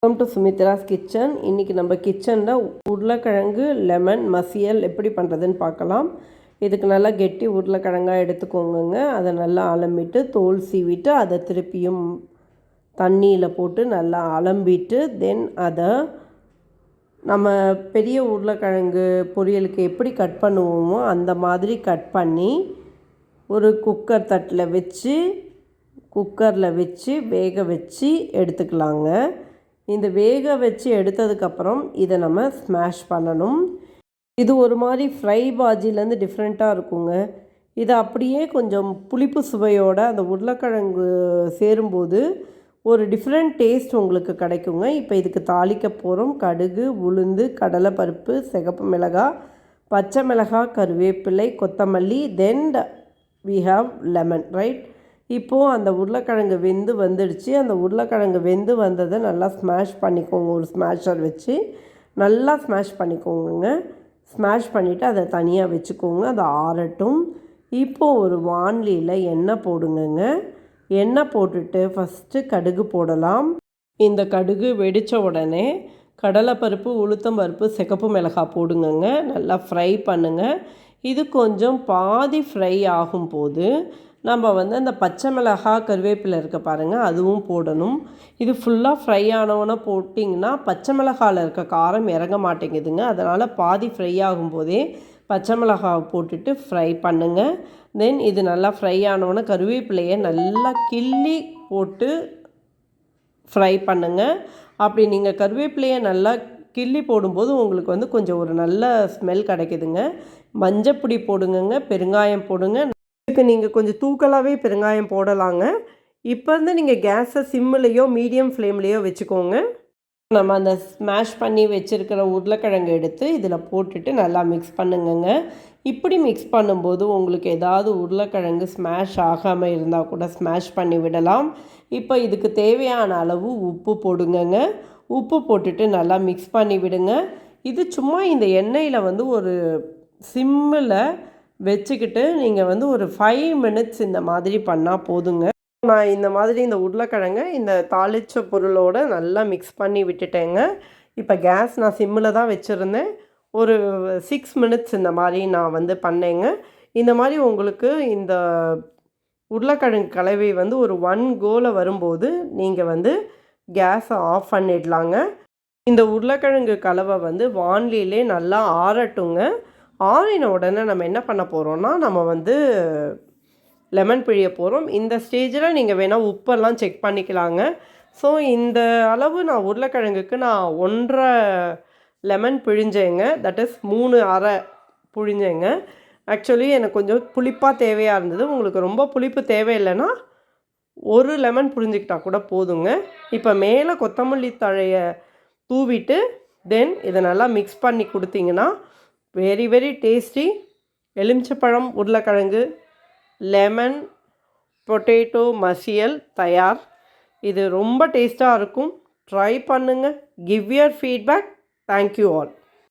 Welcome to Sumitra's kitchen. இன்றைக்கி நம்ம கிச்சனில் உருளைக்கிழங்கு லெமன் மசியல் எப்படி பண்ணுறதுன்னு பார்க்கலாம். இதுக்கு நல்லா கெட்டி உருளைக்கிழங்காக எடுத்துக்கோங்க. அதை நல்லா அலம்பிட்டு தோல் சீவிட்டு அதை திருப்பியும் தண்ணியில் போட்டு நல்லா அலம்பிட்டு தென் அதை நம்ம பெரிய உருளைக்கிழங்கு பொரியலுக்கு எப்படி கட் பண்ணுவோமோ அந்த மாதிரி கட் பண்ணி ஒரு குக்கர் தட்டில் வச்சு குக்கரில் வச்சு வேக வச்சு எடுத்துக்கலாங்க. இந்த வேக வச்சு எடுத்ததுக்கப்புறம் இதை நம்ம ஸ்மாஷ் பண்ணணும். இது ஒரு மாதிரி ஃப்ரை பாஜிலேருந்து டிஃப்ரெண்ட்டாக இருக்குங்க. இதை அப்படியே கொஞ்சம் புளிப்பு சுவையோடு அந்த உருளைக்கிழங்கு சேரும்போது ஒரு டிஃப்ரெண்ட் டேஸ்ட் உங்களுக்கு கிடைக்குங்க. இப்போ இதுக்கு தாளிக்க போகிறோம். கடுகு, உளுந்து, கடலைப்பருப்பு, சிகப்பு மிளகாய், பச்சை மிளகாய், கருவேப்பிலை, கொத்தமல்லி, then we have lemon, right. இப்போது அந்த உருளைக்கிழங்கு வெந்து வந்துடுச்சு. அந்த உருளைக்கிழங்கு வெந்து வந்ததை நல்லா ஸ்மாஷ் பண்ணிக்கோங்க. ஒரு ஸ்மாஷர் வச்சு நல்லா ஸ்மாஷ் பண்ணிக்கோங்க. ஸ்மாஷ் பண்ணிவிட்டு அதை தனியாக வச்சுக்கோங்க. அதை ஆறட்டும். இப்போது ஒரு வாணலியில் எண்ணெய் போடுங்கங்க. எண்ணெய் போட்டுட்டு ஃபஸ்ட்டு கடுகு போடலாம். இந்த கடுகு வெடித்த உடனே கடலைப்பருப்பு, உளுத்தம்பருப்பு, சிகப்பு மிளகாய் போடுங்கங்க. நல்லா ஃப்ரை பண்ணுங்கள். இது கொஞ்சம் பாதி ஃப்ரை ஆகும்போது நம்ம அந்த பச்சை மிளகாய், கருவேப்பிலை இருக்க பாருங்கள், அதுவும் போடணும். இது ஃபுல்லாக ஃப்ரை ஆனவொன்னே போட்டிங்கன்னா பச்சை மிளகாயில் இருக்க காரம் இறங்க மாட்டேங்குதுங்க. அதனால் பாதி ஃப்ரை ஆகும்போதே பச்சை மிளகாய் போட்டுட்டு ஃப்ரை பண்ணுங்கள். தென் இது நல்லா ஃப்ரை ஆனவொன்னே கருவேப்பிலையை நல்லா கிள்ளி போட்டு ஃப்ரை பண்ணுங்கள். அப்படி நீங்கள் கருவேப்பிலையை நல்லா கிள்ளி போடும்போது உங்களுக்கு கொஞ்சம் ஒரு நல்ல ஸ்மெல் கிடைக்குதுங்க. மஞ்சப்பொடி போடுங்கங்க, பெருங்காயம் போடுங்க. இதுக்கு நீங்கள் கொஞ்சம் தூக்கலாகவே பெருங்காயம் போடலாங்க. இப்போ நீங்கள் கேஸை சிம்மிலையோ மீடியம் ஃப்ளேம்லேயோ வச்சுக்கோங்க. நம்ம அந்த ஸ்மாஷ் பண்ணி வச்சுருக்கிற உருளைக்கிழங்கு எடுத்து இதில் போட்டுட்டு நல்லா மிக்ஸ் பண்ணுங்கங்க. இப்படி மிக்ஸ் பண்ணும்போது உங்களுக்கு ஏதாவது உருளைக்கிழங்கு ஸ்மாஷ் ஆகாமல் இருந்தால் கூட ஸ்மாஷ் பண்ணி விடலாம். இப்போ இதுக்கு தேவையான அளவு உப்பு போடுங்கங்க. உப்பு போட்டுட்டு நல்லா மிக்ஸ் பண்ணி விடுங்க. இது சும்மா இந்த எண்ணெயில் ஒரு சிம்மில் வச்சுக்கிட்டு நீங்கள் ஒரு 5 மினிட்ஸ் இந்த மாதிரி பண்ணால் போதுங்க. நான் இந்த மாதிரி இந்த உருளைக்கிழங்கை இந்த தாளித்த பொருளோடு நல்லா மிக்ஸ் பண்ணி விட்டுட்டேங்க. இப்போ கேஸ் நான் சிம்மில் தான் வச்சுருந்தேன். ஒரு 6 மினிட்ஸ் இந்த மாதிரி நான் பண்ணேங்க. இந்த மாதிரி உங்களுக்கு இந்த உருளைக்கிழங்கு கலவை ஒரு 1 கோல வரும்போது நீங்கள் கேஸை ஆஃப் பண்ணிடலாங்க. இந்த உருளைக்கிழங்கு கலவை வாணலியிலே நல்லா ஆறட்டுங்க. ஆறின உடனே நம்ம என்ன பண்ண போகிறோம்னா நம்ம லெமன் பிழிய போகிறோம். இந்த ஸ்டேஜில் நீங்கள் வேணால் உப்பெல்லாம் செக் பண்ணிக்கலாங்க. ஸோ இந்த அளவு நான் உருளைக்கிழங்குக்கு நான் 1.5 லெமன் பிழிஞ்சேங்க. தட் இஸ் 3 அரை பிழிஞ்சேங்க. ஆக்சுவலி எனக்கு கொஞ்சம் புளிப்பாக தேவையாக இருந்தது. உங்களுக்கு ரொம்ப புளிப்பு தேவையில்லைன்னா 1 லெமன் புழிஞ்சிக்கிட்டால் கூட போதுங்க. இப்போ மேலே கொத்தமல்லி தழையை தூவிட்டு தென் இதை நல்லா மிக்ஸ் பண்ணி கொடுத்தீங்கன்னா வெரி வெரி டேஸ்டி எலுமிச்சப்பழம் உருளைக்கிழங்கு லெமன் பொட்டேட்டோ மசியல் தயார். இது ரொம்ப டேஸ்ட்டாக இருக்கும். ட்ரை பண்ணுங்கள். Give your feedback. Thank you all.